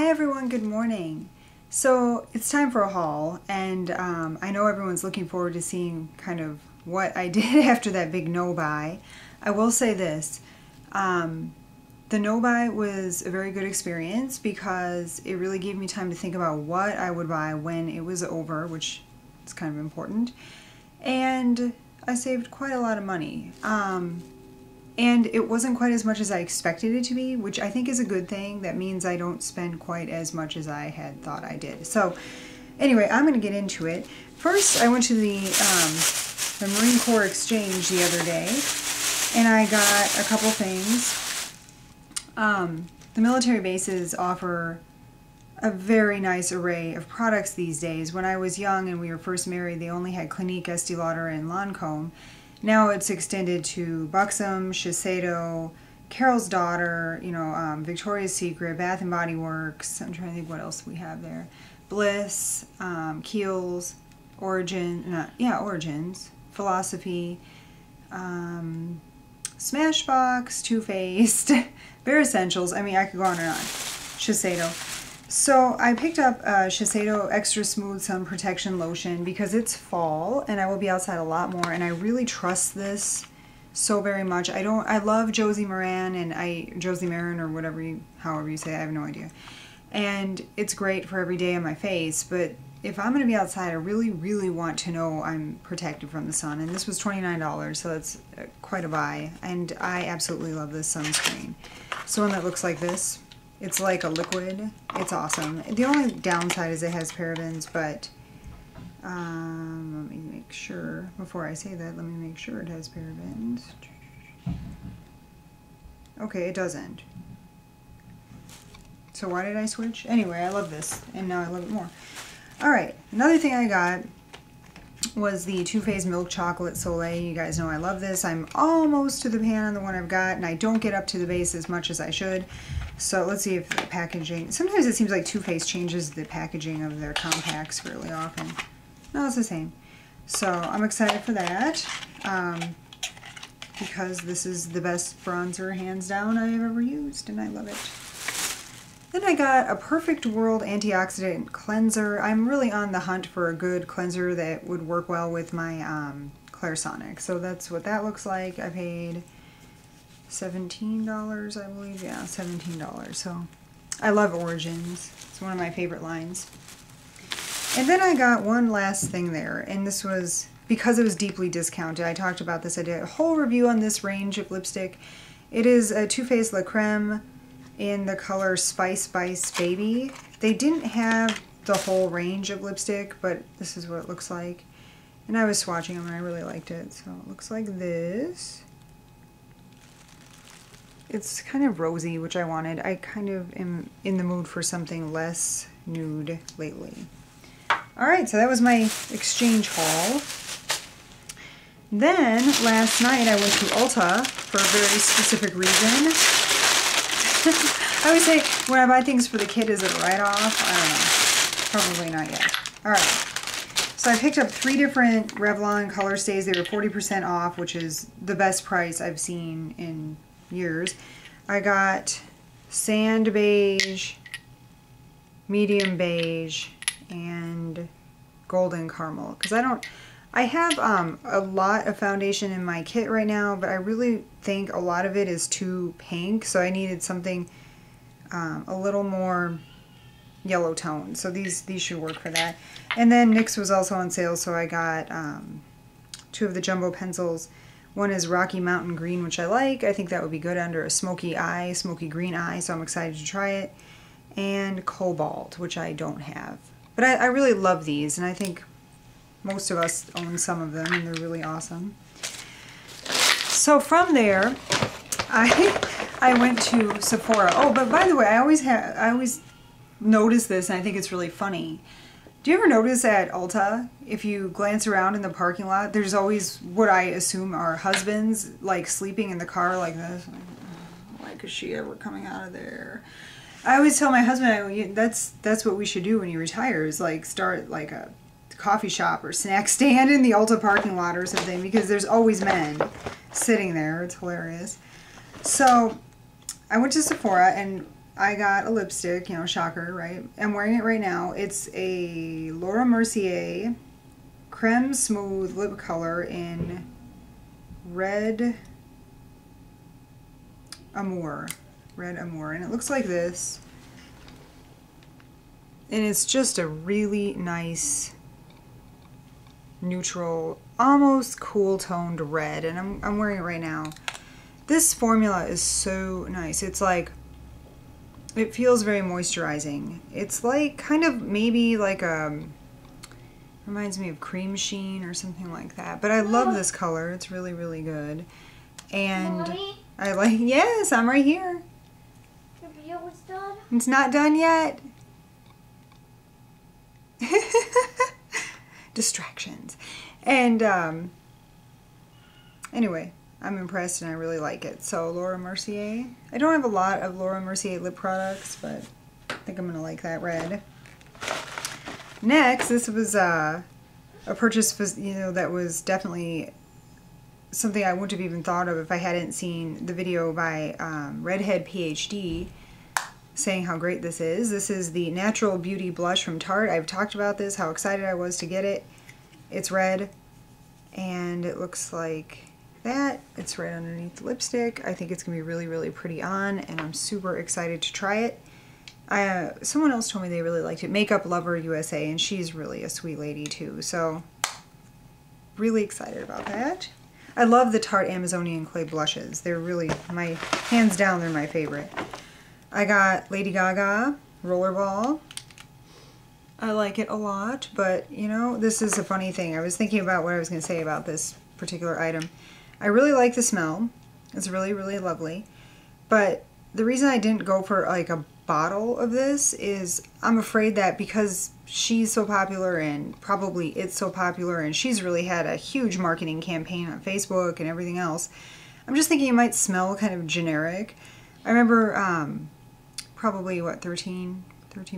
Hi everyone, good morning. So it's time for a haul, and I know everyone's looking forward to seeing kind of what I did after that big no buy. I will say this, the no buy was a very good experience because it really gave me time to think about what I would buy when it was over, which is kind of important, and I saved quite a lot of money. And it wasn't quite as much as I expected it to be, which I think is a good thing. That means I don't spend quite as much as I had thought I did. So anyway, I'm going to get into it. First, I went to the Marine Corps Exchange the other day, and I got a couple things. The military bases offer a very nice array of products these days. When I was young and we were first married, they only had Clinique, Estee Lauder, and Lancome. Now it's extended to Buxom, Shiseido, Carol's Daughter, Victoria's Secret, Bath and Body Works. I'm trying to think what else we have there. Bliss, Kiehl's, Origins, Philosophy, Smashbox, Too Faced, Bare Essentials. I mean, I could go on and on. Shiseido. So I picked up Shiseido Extra Smooth Sun Protection Lotion because it's fall and I will be outside a lot more, and I really trust this so very much. I love Josie Maran Josie Maran or however you say it, I have no idea. And it's great for every day on my face, but if I'm going to be outside, I really, really want to know I'm protected from the sun. And this was $29, so that's quite a buy. And I absolutely love this sunscreen. It's one that looks like this. It's like a liquid. It's awesome. The only downside is it has parabens, but let me make sure, before I say that, let me make sure it has parabens. Okay, it doesn't. So why did I switch? Anyway, I love this, and now I love it more. Alright, another thing I got was the Too Faced Milk Chocolate Soleil. You guys know I love this. I'm almost to the pan on the one I've got, and I don't get up to the base as much as I should. So let's see if the packaging... Sometimes it seems like Too Faced changes the packaging of their compacts fairly often. No, it's the same. So I'm excited for that because this is the best bronzer, hands down, I've ever used, and I love it. Then I got a Perfect World Antioxidant Cleanser. I'm really on the hunt for a good cleanser that would work well with my Clairsonic. So that's what that looks like. I paid $17, I believe. Yeah, $17. So I love Origins. It's one of my favorite lines. And then I got one last thing there, and this was because it was deeply discounted. I talked about this. I did a whole review on this range of lipstick. It is a Too Faced La Creme in the color Spice Spice Baby. They didn't have the whole range of lipstick, but this is what it looks like. And I was swatching them and I really liked it. So it looks like this. It's kind of rosy, which I wanted. I kind of am in the mood for something less nude lately. Alright, so that was my exchange haul. Then, last night I went to Ulta for a very specific reason. I always say, when I buy things for the kid, is it a write-off? I don't know. Probably not yet. Alright. So I picked up 3 different Revlon color stays. They were 40% off, which is the best price I've seen in years. I got sand beige, medium beige, and golden caramel. Because I have a lot of foundation in my kit right now, but I really think a lot of it is too pink, so I needed something a little more yellow tone. So these should work for that. And then NYX was also on sale, so I got 2 of the jumbo pencils. One is Rocky Mountain Green, which I like. I think that would be good under a smoky green eye, so I'm excited to try it. And Cobalt, which I don't have. But I really love these, and I think most of us own some of them, and they're really awesome. So from there, I went to Sephora. Oh, but by the way, I always notice this, and I think it's really funny. Do you ever notice at Ulta, if you glance around in the parking lot, there's always what I assume are husbands, like sleeping in the car like this. Like, is she ever coming out of there? I always tell my husband, that's what we should do when you retire, is like start like a coffee shop or snack stand in the Ulta parking lot or something, because there's always men sitting there. It's hilarious. So I went to Sephora, and I got a lipstick, you know, shocker, right? I'm wearing it right now. It's a Laura Mercier Creme Smooth lip color in Red Amour. Red Amour. And it looks like this. And it's just a really nice, neutral, almost cool toned red. And I'm wearing it right now. This formula is so nice. It's like, it feels very moisturizing. It's like kind of maybe like reminds me of Cream Sheen or something like that. But I love this color. It's really, really good. And Mommy? I like, yes, I'm right here. Your video was done? It's not done yet. Distractions. And anyway, I'm impressed and I really like it. So Laura Mercier. I don't have a lot of Laura Mercier lip products, but I think I'm gonna like that red. Next, this was a purchase, you know, that was definitely something I wouldn't have even thought of if I hadn't seen the video by Redhead PhD saying how great this is. This is the Natural Beauty Blush from Tarte. I've talked about this, how excited I was to get it. It's red, and it looks like that. It's right underneath the lipstick. I think it's gonna be really, really pretty on, and I'm super excited to try it. Someone else told me they really liked it. Makeup Lover USA, and she's really a sweet lady too, so really excited about that. I love the Tarte Amazonian Clay blushes. They're really, hands down, they're my favorite. I got Lady Gaga Rollerball. I like it a lot, but you know, this is a funny thing. I was thinking about what I was going to say about this particular item. I really like the smell. It's really, really lovely. But the reason I didn't go for like a bottle of this is I'm afraid that because she's so popular and probably it's so popular and she's really had a huge marketing campaign on Facebook and everything else, I'm just thinking it might smell kind of generic. I remember probably, what, 13,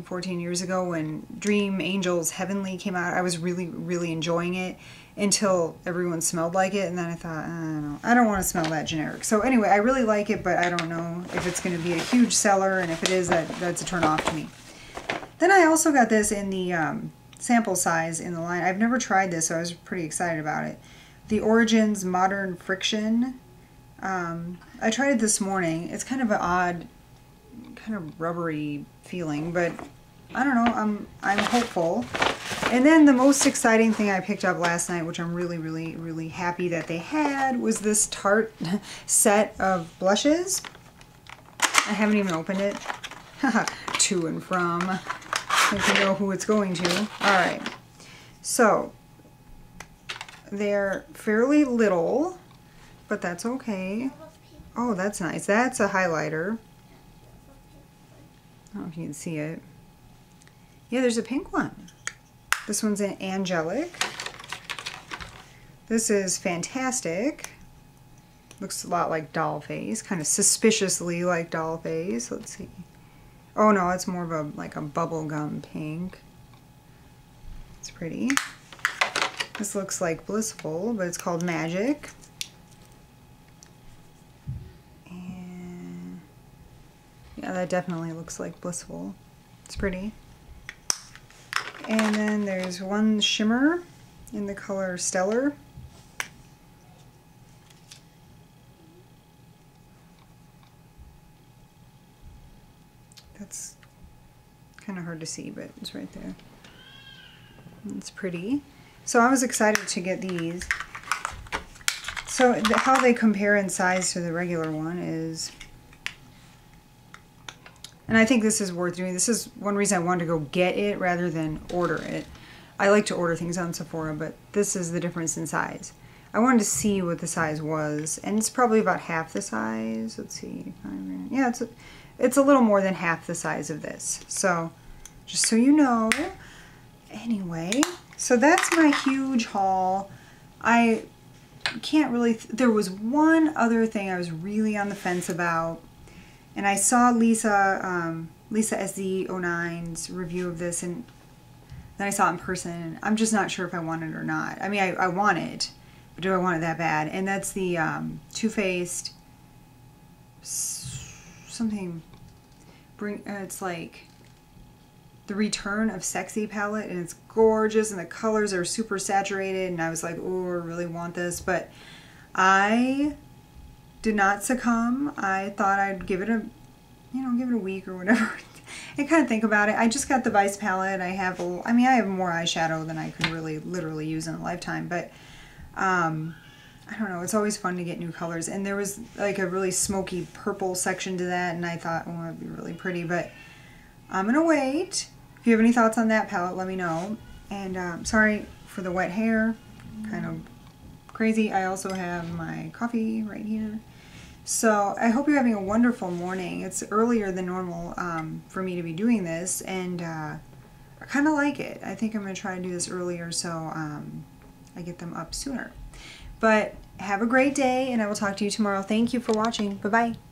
14 years ago when Dream Angels Heavenly came out. I was really, really enjoying it until everyone smelled like it, and then I thought, I don't want to smell that generic. So anyway, I really like it, but I don't know if it's going to be a huge seller, and if it is, that's a turn off to me. Then I also got this in the sample size in the line. I've never tried this, so I was pretty excited about it. The Origins Modern Friction. I tried it this morning. It's kind of an odd, kind of rubbery feeling, but I don't know, I'm hopeful. And then the most exciting thing I picked up last night, which I'm really, really, really happy that they had, was this Tarte set of blushes. I haven't even opened it. To and from. I think you know who it's going to. Alright. So, they're fairly little, but that's okay. Oh, that's nice. That's a highlighter. I don't know if you can see it. Yeah, there's a pink one. This one's an Angelic. This is fantastic. Looks a lot like Dollface, kind of suspiciously like Dollface. Let's see. Oh no, it's more of a like a bubblegum pink. It's pretty. This looks like Blissful, but it's called Magic. And yeah, that definitely looks like Blissful. It's pretty. And then there's one shimmer in the color Stellar. That's kind of hard to see, but it's right there. It's pretty. So I was excited to get these. So how they compare in size to the regular one is, and I think this is worth doing. This is one reason I wanted to go get it rather than order it. I like to order things on Sephora, but this is the difference in size. I wanted to see what the size was, and it's probably about half the size. Let's see. Yeah, it's a little more than half the size of this. So, just so you know. Anyway, so that's my huge haul. I can't really... There was one other thing I was really on the fence about. And I saw Lisa SD09's review of this, and then I saw it in person. I'm just not sure if I want it or not. I mean, I want it, but do I want it that bad? And that's the Too Faced something it's like the Return of Sexy palette, and it's gorgeous, and the colors are super saturated, and I was like, oh, I really want this, but I did not succumb. I thought I'd give it a, you know, give it a week or whatever and kind of think about it. I just got the Vice palette. I have I have more eyeshadow than I could really literally use in a lifetime, but I don't know, it's always fun to get new colors, and there was like a really smoky purple section to that, and I thought, oh, that'd be really pretty, but I'm gonna wait. If you have any thoughts on that palette, let me know. And sorry for the wet hair, kind of crazy. I also have my coffee right here. So I hope you're having a wonderful morning. It's earlier than normal for me to be doing this, and I kind of like it. I think I'm going to try to do this earlier so I get them up sooner. But have a great day, and I will talk to you tomorrow. Thank you for watching. Bye-bye.